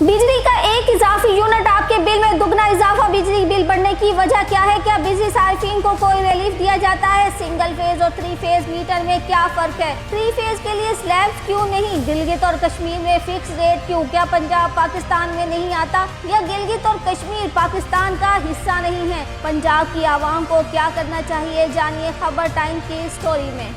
बिजली का एक इजाफी यूनिट आपके बिल में दुगना इजाफा बिजली बिल बढ़ने की वजह क्या है? क्या बिजली सार्फिन को कोई रिलीफ दिया जाता है? सिंगल फेज और 3 फेज मीटर में क्या फर्क है? 3 फेज के लिए स्लैब्स क्यों नहीं? गिलगित और कश्मीर में फिक्स रेट क्यों? क्या पंजाब पाकिस्तान में नहीं आता या गिलगित और कश्मीर पाकिस्तान का हिस्सा नहीं है? पंजाब की आवाम को क्या करना चाहिए, जानिए खबर टाइम की स्टोरी में।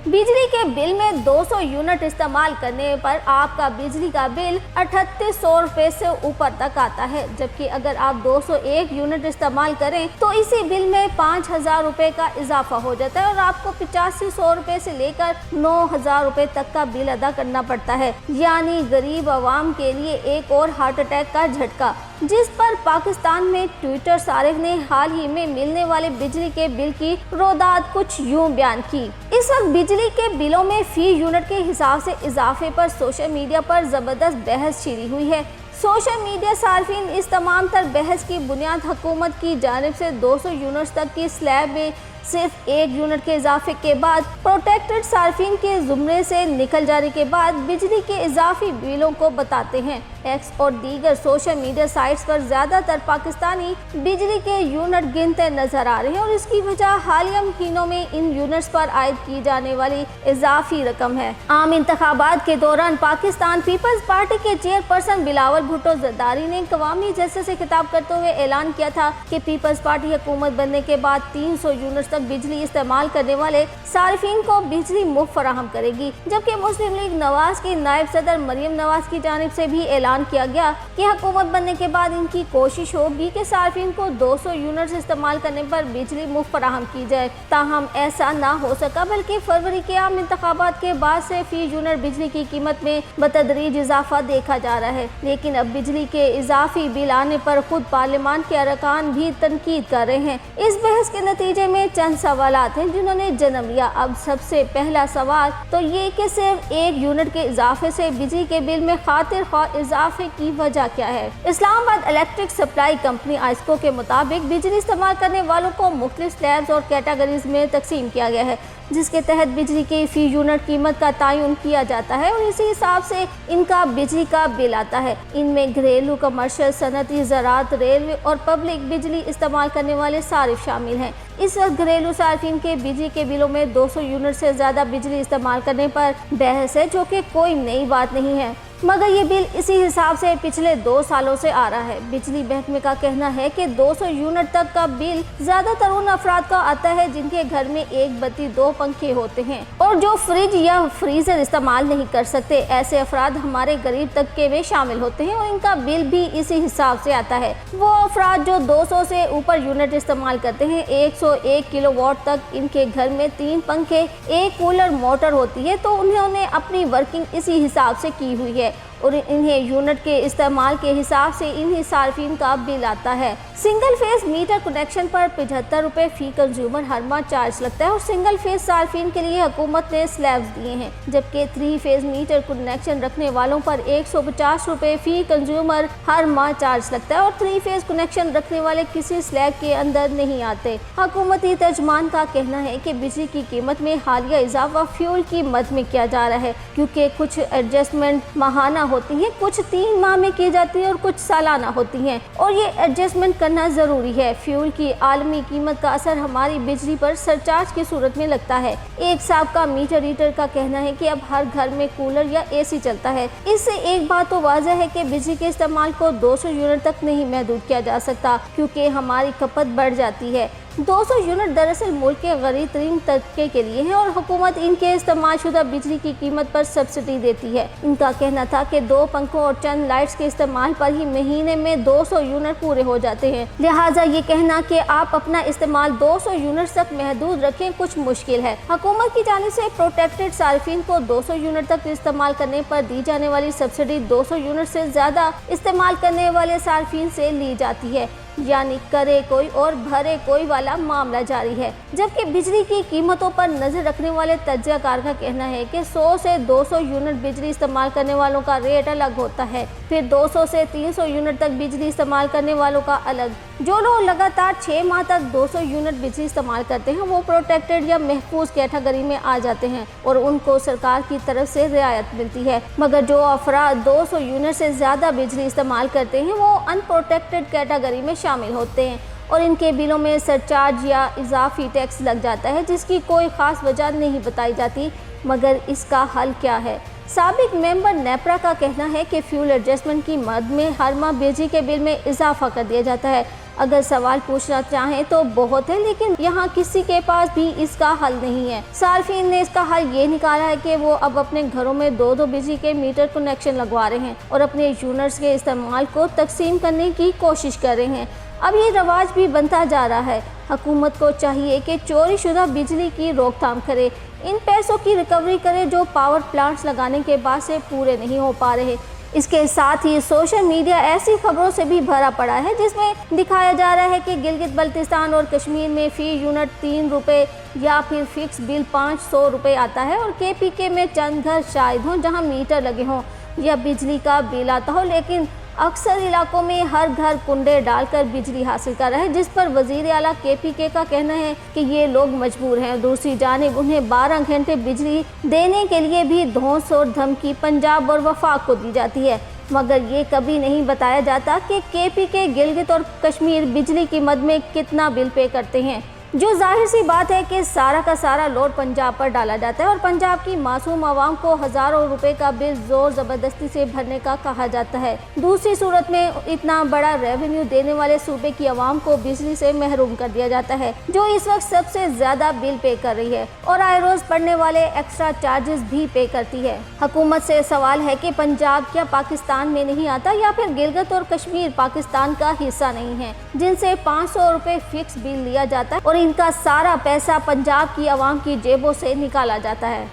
बिजली के बिल में 200 यूनिट इस्तेमाल करने पर आपका बिजली का बिल 3800 रुपए से ऊपर तक आता है, जबकि अगर आप 201 यूनिट इस्तेमाल करें तो इसी बिल में 5000 रुपए का इजाफा हो जाता है और आपको 8500 रुपए से लेकर 9000 रुपए तक का बिल अदा करना पड़ता है। यानी गरीब आवाम के लिए एक और हार्ट अटैक का झटका, जिस पर पाकिस्तान में ट्विटर सारिफ ने हाल ही में मिलने वाले बिजली के बिल की रोदात कुछ यूं बयान की। इस वक्त बिजली के बिलों में फी यूनिट के हिसाब से इजाफे पर सोशल मीडिया पर जबरदस्त बहस छिड़ी हुई है। सोशल मीडिया सार्फिन इस तमाम तर बहस की बुनियाद हुकूमत की जानिब से 200 यूनिट्स तक की स्लैब में सिर्फ 1 यूनिट के इजाफे के बाद प्रोटेक्टेड सार्फिन के जुमरे से निकल जाने के बाद बिजली के इजाफी बिलों को बताते हैं। एक्स और दीगर सोशल मीडिया साइट्स पर ज़्यादातर पाकिस्तानी बिजली के यूनिट गिनते नजर आ रहे हैं और इसकी वजह हालिया महीनों में इन यूनिट्स पर आयद की जाने वाली इजाफी रकम है। आम इंतखाबात के दौरान पाकिस्तान पीपल्स पार्टी के चेयरपर्सन बिलावल भुट्टो जरदारी ने कवामी जलसे से खिताब करते हुए ऐलान किया था कि पीपल्स पार्टी हुकूमत बनने के बाद 300 यूनिट तक बिजली इस्तेमाल करने वाले सार्फिन को बिजली मुफ्त फराहम करेगी, जबकि मुस्लिम लीग नवाज की नायब सदर मरियम नवाज की जानिब से भी ऐलान किया गया कि हुकूमत बनने के बाद इनकी कोशिश होगी कि सार्फिन को 200 यूनिट्स इस्तेमाल करने पर बिजली मुफ्त फराहम की जाए। ताहम ऐसा ना हो सका, बल्कि फरवरी के आम इंतखाबात के बाद से फी यूनिट बिजली की कीमत में बतदरीज इजाफा देखा जा रहा है। लेकिन अब बिजली के इजाफी बिल आने पर खुद पार्लियामान के अरकान भी तनकीद कर रहे हैं। इस बहस के नतीजे में चंद सवालात हैं जिन्होंने जन्म लिया। अब सबसे पहला सवाल तो ये कि सिर्फ 1 यूनिट के इजाफे से बिजली के बिल में खातिर ख्वाह इजाफे की वजह क्या है? इस्लामाबाद इलेक्ट्रिक सप्लाई कंपनी आइस्को के मुताबिक बिजली इस्तेमाल करने वालों को मुख्तलिफ स्लैब्स और कैटेगरीज में तकसीम किया गया है, जिसके तहत बिजली की फी यूनिट कीमत का तयन किया जाता है और इसी हिसाब से इनका बिजली का बिल आता है। इनमें घरेलू, कमर्शियल, सनती, ज़राअत, रेलवे और पब्लिक बिजली इस्तेमाल करने वाले सारिफ शामिल हैं। इस वक्त घरेलू सार्फिन के बिजली के बिलों में 200 यूनिट से ज़्यादा बिजली इस्तेमाल करने पर बहस है, जो कि कोई नई बात नहीं है, मगर ये बिल इसी हिसाब से पिछले 2 सालों से आ रहा है। बिजली महकमे का कहना है कि 200 यूनिट तक का बिल ज़्यादातर उन अफराद का आता है जिनके घर में एक बत्ती, 2 पंखे होते हैं और जो फ्रिज या फ्रीजर इस्तेमाल नहीं कर सकते। ऐसे अफराद हमारे गरीब तबके में शामिल होते हैं और इनका बिल भी इसी हिसाब से आता है। वो अफराद जो 200 से ऊपर यूनिट इस्तेमाल करते हैं, 101 किलोवाट तक इनके घर में 3 पंखे, 1 कूलर, मोटर होती है, तो उन्होंने अपनी वर्किंग इसी हिसाब से की हुई है और इन्हें यूनिट के इस्तेमाल के हिसाब से इन्हीं सार्फिन का बिल आता है। सिंगल फेज मीटर कनेक्शन पर 75 रुपए फी कंज्यूमर हर माह चार्ज लगता है और सिंगल फेज सार्फिन के लिए हुकूमत ने स्लैब्स दिए हैं, जबकि 3 फेज मीटर कनेक्शन रखने वालों पर 150 रुपए फी कंज्यूमर हर माह चार्ज लगता है और 3 फेज कनेक्शन रखने वाले किसी स्लैब के अंदर नहीं आते। हुकूमती तर्जमान का कहना है कि बिजली की कीमत में हालिया इजाफा फ्यूल की मद में किया जा रहा है, क्योंकि कुछ एडजस्टमेंट माहाना होती हैं, कुछ 3 माह में की जाती है और कुछ सालाना होती हैं और ये एडजस्टमेंट करना ज़रूरी है। फ्यूल की आलमी कीमत का असर हमारी बिजली पर सरचार्ज की सूरत में लगता है। एक साबका मीटर रीडर का कहना है कि अब हर घर में कूलर या एसी चलता है। इससे एक बात तो वाज़ह है कि बिजली के इस्तेमाल को 200 यूनिट तक नहीं महदूद किया जा सकता, क्योंकि हमारी खपत बढ़ जाती है। 200 यूनिट दरअसल मुल्क के गरीब तरीन तबके के लिए हैं और हुकूमत इनके इस्तेमाल शुदा बिजली की कीमत पर सब्सिडी देती है। इनका कहना था कि 2 पंखों और चंद लाइट्स के इस्तेमाल पर ही महीने में 200 यूनिट पूरे हो जाते हैं। लिहाजा ये कहना कि आप अपना इस्तेमाल 200 यूनिट तक महदूद रखें कुछ मुश्किल है। हुकूमत की जानिब से प्रोटेक्टेड सार्फिन को 200 यूनिट तक इस्तेमाल करने पर दी जाने वाली सब्सिडी 200 यूनिट से ज़्यादा इस्तेमाल करने वाले सार्फिन से ली जाती है, यानी करे कोई और भरे कोई वाला मामला जारी है। जबकि बिजली की कीमतों पर नजर रखने वाले तज्जियाकार का कहना है कि 100 से 200 यूनिट बिजली इस्तेमाल करने वालों का रेट अलग होता है, फिर 200 से 300 यूनिट तक बिजली इस्तेमाल करने वालों का अलग। जो लोग लगातार 6 माह तक 200 यूनिट बिजली इस्तेमाल करते हैं वो प्रोटेक्टेड या महफूज कैटेगरी में आ जाते हैं और उनको सरकार की तरफ से रियायत मिलती है। मगर जो अफराद 200 यूनिट से ज़्यादा बिजली इस्तेमाल करते हैं वो अनप्रोटेक्टेड कैटेगरी में शामिल होते हैं और इनके बिलों में सरचार्ज या इजाफी टैक्स लग जाता है, जिसकी कोई ख़ास वजह नहीं बताई जाती। मगर इसका हल क्या है? साबिक मेंबर नेपरा का कहना है कि फ्यूल एडजस्टमेंट की मद में हर माह बिजली के बिल में इजाफा कर दिया जाता है। अगर सवाल पूछना चाहें तो बहुत है, लेकिन यहाँ किसी के पास भी इसका हल नहीं है। सार्फिन ने इसका हल ये निकाला है कि वो अब अपने घरों में दो बिजली के मीटर कनेक्शन लगवा रहे हैं और अपने यूनिट्स के इस्तेमाल को तकसीम करने की कोशिश कर रहे हैं। अब ये रवाज भी बनता जा रहा है। हुकूमत को चाहिए कि चोरी शुदा बिजली की रोकथाम करे, इन पैसों की रिकवरी करे जो पावर प्लांट्स लगाने के बाद से पूरे नहीं हो पा रहे। इसके साथ ही सोशल मीडिया ऐसी खबरों से भी भरा पड़ा है जिसमें दिखाया जा रहा है कि गिलगित बल्तिस्तान और कश्मीर में फी यूनिट 3 रुपये या फिर फिक्स बिल 500 रुपये आता है और KPK में चंद घर शायद हों जहां मीटर लगे हों या बिजली का बिल आता हो, लेकिन अक्सर इलाकों में हर घर कुंडे डालकर बिजली हासिल कर रहे हैं, जिस पर वजीर आला KPK का कहना है कि ये लोग मजबूर हैं। दूसरी जानिब उन्हें 12 घंटे बिजली देने के लिए भी धौंस और धमकी पंजाब और वफाक को दी जाती है, मगर ये कभी नहीं बताया जाता कि KPK गिलगित और कश्मीर बिजली की मद में कितना बिल पे करते हैं, जो जाहिर सी बात है कि सारा का सारा लोड पंजाब पर डाला जाता है और पंजाब की मासूम आवाम को हज़ारों रुपए का बिल जोर ज़बरदस्ती से भरने का कहा जाता है। दूसरी सूरत में इतना बड़ा रेवेन्यू देने वाले सूबे की आवाम को बिजली से महरूम कर दिया जाता है, जो इस वक्त सबसे ज़्यादा बिल पे कर रही है और आए रोज़ पड़ने वाले एक्स्ट्रा चार्जेस भी पे करती है। हुकूमत से सवाल है कि पंजाब क्या पाकिस्तान में नहीं आता या फिर गिलगित और कश्मीर पाकिस्तान का हिस्सा नहीं है, जिनसे 500 रुपये फिक्स बिल लिया जाता है और इनका सारा पैसा पंजाब की आवाम की जेबों से निकाला जाता है।